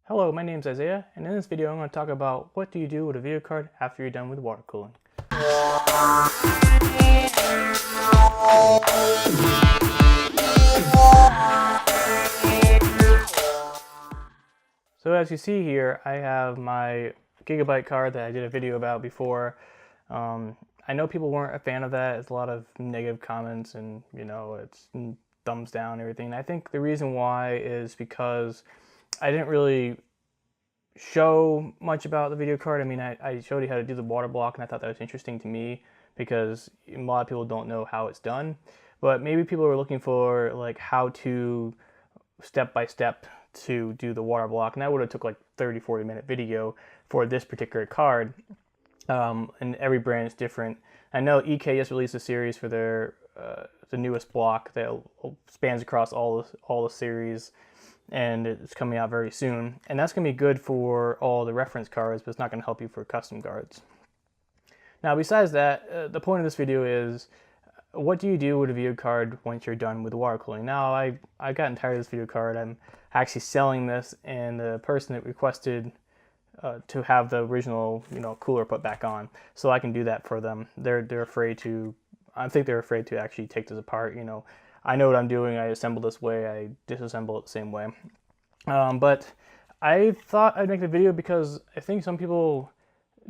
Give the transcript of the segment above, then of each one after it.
Hello, my name is Isaiah, and in this video I'm going to talk about what do you do with a video card after you're done with water cooling. So as you see here, I have my gigabyte card that I did a video about before. I know people weren't a fan of that. It's a lot of negative comments and, it's thumbs down and everything. And I think the reason why is because I didn't really show much about the video card. I mean, I showed you how to do the water block, and I thought that was interesting to me because a lot of people don't know how it's done. But maybe people are looking for like how to step by step to do the water block, and that would have took like 30-40 minute video for this particular card. And every brand is different. I know EK just released a series for their the newest block that spans across all the series, and it's coming out very soon. And that's going to be good for all the reference cards, but it's not going to help you for custom cards. Now, besides that, the point of this video is, what do you do with a video card once you're done with water cooling? Now, I've gotten tired of this video card. I'm actually selling this, and the person that requested to have the original, cooler put back on, so I can do that for them. They're afraid to. I think they're afraid to actually take this apart. I know what I'm doing. I assemble this way. I disassemble it the same way. But I thought I'd make the video because I think some people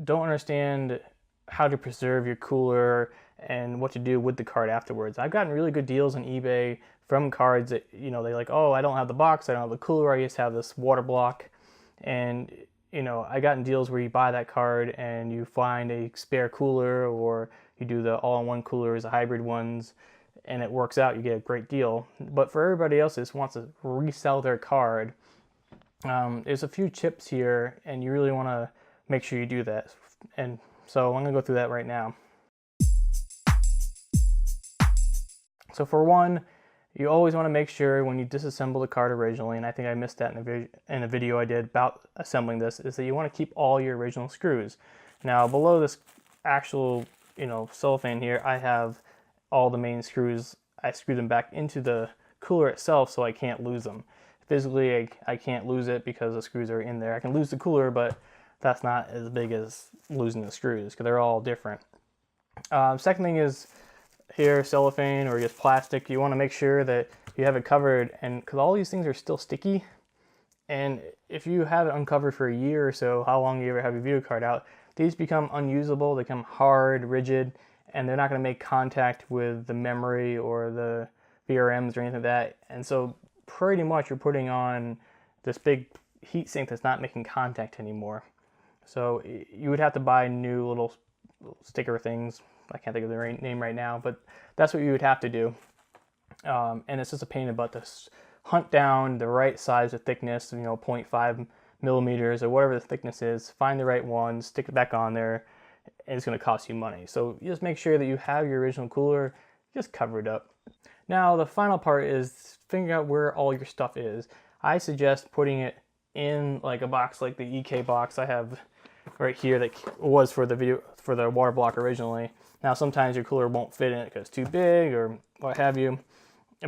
don't understand how to preserve your cooler and what to do with the card afterwards. I've gotten really good deals on eBay from cards that, they're like, oh, I don't have the box, I don't have the cooler, I just have this water block. And, I gotten deals where you buy that card and you find a spare cooler, or you do the all-in-one coolers, the hybrid ones, and it works out, you get a great deal. But for everybody else that just wants to resell their card, there's a few tips here, and you really want to make sure you do that. And so I'm going to go through that right now. So for one, you always want to make sure when you disassemble the card originally, and I think I missed that in a video I did about assembling this, is that you want to keep all your original screws. Now below this actual, cellophane here, I have all the main screws. I screw them back into the cooler itself so I can't lose them. Physically, I can't lose it because the screws are in there. I can lose the cooler, but that's not as big as losing the screws because they're all different. Second thing is here, cellophane or just plastic. You want to make sure that you have it covered, and because all these things are still sticky, and if you have it uncovered for a year or so, how long you ever have your video card out, these become unusable, they become hard, rigid, and they're not going to make contact with the memory or the VRMs or anything like that. And so pretty much you're putting on this big heat sink that's not making contact anymore. So you would have to buy new little sticker things. I can't think of the name right now, but that's what you would have to do. And it's just a pain in the butt to hunt down the right size of thickness, 0.5 millimeters or whatever the thickness is, find the right one, stick it back on there, and it's going to cost you money. So just make sure that you have your original cooler, just cover it up. Now the final part is figuring out where all your stuff is. I suggest putting it in like a box like the EK box I have right here that was for the water block originally. Now sometimes your cooler won't fit in it because it's too big or what have you,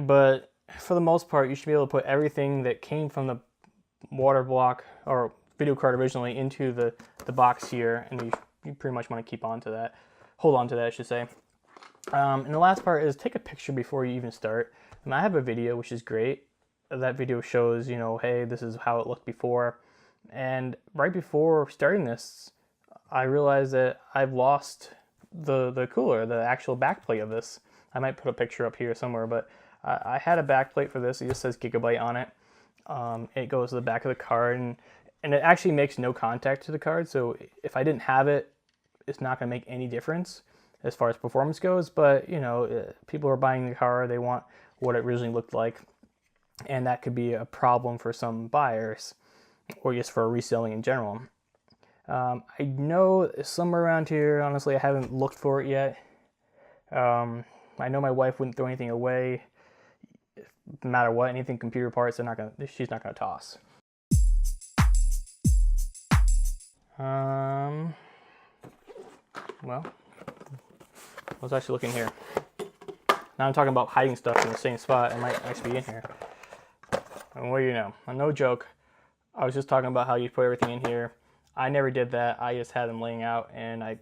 but for the most part you should be able to put everything that came from the water block or video card originally into the box here, and you pretty much want to hold on to that I should say. And the last part is take a picture before you even start. And I have a video which is great. That video shows, hey, this is how it looked before. And right before starting this, I realized that I've lost the cooler, the actual backplate of this. I might put a picture up here somewhere, but I had a backplate for this. It just says Gigabyte on it. It goes to the back of the card, and it actually makes no contact to the card. So if I didn't have it, it's not going to make any difference as far as performance goes. But people are buying the car, they want what it originally looked like, and that could be a problem for some buyers, or just for reselling in general. I know somewhere around here, honestly, I haven't looked for it yet. I know my wife wouldn't throw anything away, no matter what. Anything computer parts, she's not gonna toss. Well, I was actually looking here. Now I'm talking about hiding stuff in the same spot. It might actually be in here. And what do you know? No joke. I was just talking about how you put everything in here. I never did that. I just had them laying out, and I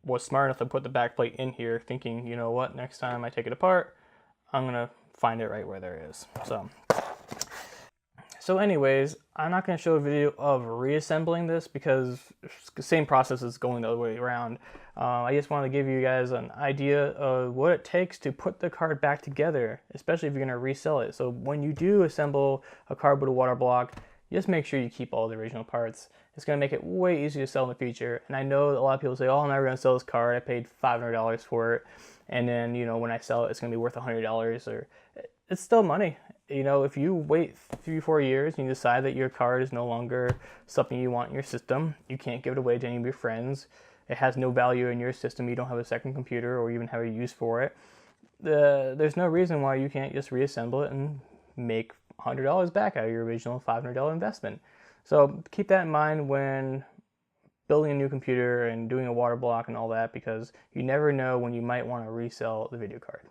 was smart enough to put the back plate in here thinking, you know what, next time I take it apart, I'm going to find it right where there is. So anyways, I'm not going to show a video of reassembling this because the same process is going the other way around. I just want to give you guys an idea of what it takes to put the card back together, especially if you're going to resell it. So when you do assemble a card with a water block, just make sure you keep all the original parts. It's going to make it way easier to sell in the future. And I know a lot of people say, oh, I'm never going to sell this card. I paid $500 for it. And then, you know, when I sell it, it's going to be worth $100. Or it's still money. You know, if you wait 3-4 years and you decide that your card is no longer something you want in your system, you can't give it away to any of your friends. It has no value in your system. You don't have a second computer or even have a use for it. There's no reason why you can't just reassemble it and make $100 back out of your original $500 investment. So keep that in mind when building a new computer and doing a water block and all that, because you never know when you might want to resell the video card.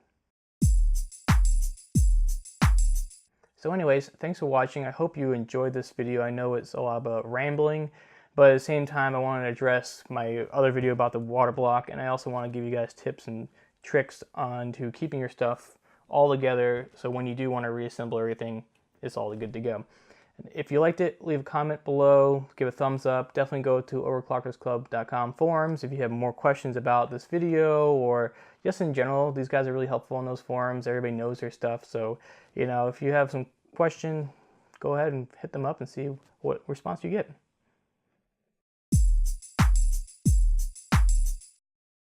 So anyways, thanks for watching. I hope you enjoyed this video. I know it's a lot about rambling, but at the same time I want to address my other video about the water block, and I also want to give you guys tips and tricks on to keeping your stuff all together so when you do want to reassemble everything, it's all good to go. If you liked it, leave a comment below, give a thumbs up. Definitely go to overclockersclub.com forums if you have more questions about this video or just in general. These guys are really helpful in those forums. Everybody knows their stuff. So, you know, if you have some question, go ahead and hit them up and see what response you get.